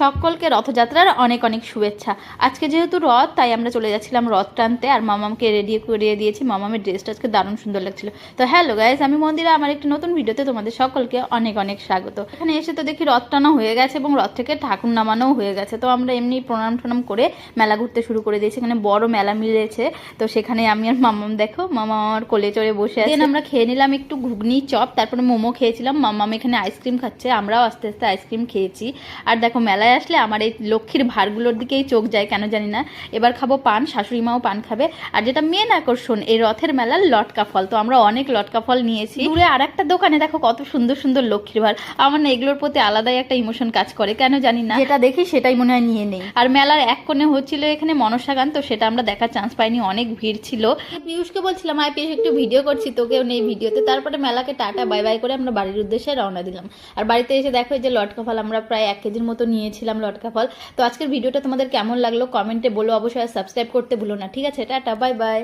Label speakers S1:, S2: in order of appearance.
S1: সকলকে রথযাত্রার অনেক অনেক শুভেচ্ছা। আজকে যেহেতু রথ, তাই আমরা চলে যাচ্ছিলাম রথ টানতে, আর মামামকে রেডি করিয়ে দিয়েছি। মামামের ড্রেসটা আজকে দারুণ সুন্দর লাগছিল। তো হ্যালো গাইস, আমি মন্দিরা, আমার একটি নতুন ভিডিওতে তোমাদের সকলকে অনেক অনেক স্বাগত। এখানে এসে তো দেখি রথ টানা হয়ে গেছে এবং রথ থেকে ঠাকুর নামানোও হয়ে গেছে। তো আমরা এমনি প্রণাম করে মেলা ঘুরতে শুরু করে দিয়েছি। এখানে বড় মেলা মিলেছে, তো সেখানে আমি আর মামাম, দেখো মামা আমার কোলে চড়ে বসে আছে। আমরা খেয়ে নিলাম একটু ঘুগনি চপ, তারপরে মোমো খেয়েছিলাম। মামাম এখানে আইসক্রিম খাচ্ছে, আমরাও আস্তে আস্তে আইসক্রিম খেয়েছি। আর দেখো মেলায় আসলে আমার এই লক্ষ্মীর ভাড়গুলোর দিকেই চোখ যায়, কেন জানি না। এবার খাবো পান, শাশুড়ি মাও পান খাবে। আর যেটা মেন আকর্ষণ এই রথের মেলার লটকা ফল, তো আমরা অনেক লটকা ফল নিয়েছি। দূরে আর একটা দোকানে দেখো কত সুন্দর সুন্দর লক্ষ্মীর ভাড়। আমার না এগুলোর প্রতি আলাদাই একটা ইমোশন কাজ করে, কেন জানি না। যেটা দেখি সেটাই মনে হয় নিয়ে নেই। আর মেলার এক কোণে হচ্ছিল এখানে মনসা গান, তো সেটা আমরা দেখার চান্স পাইনি, অনেক ভিড় ছিল। পিয়ুষকে বলছিলাম আয় পিয়ুষ একটু ভিডিও করছি, তোকেও নেই ভিডিওতে। তারপরে মেলাকে টাটা বাই বাই করে আমরা বাড়ির উদ্দেশ্যে রওনা দিলাম। আর বাড়িতে এসে দেখো যে লটকা ফল আমরা প্রায় 1 কেজির মতো নিয়েছিলাম লটকা ফল। তো আজকের ভিডিওটা তোমাদের কেমন লাগলো কমেন্টে বলো অবশ্যই, সাবস্ক্রাইব করতে ভুলো না। ঠিক আছে, টাটা বাই বাই।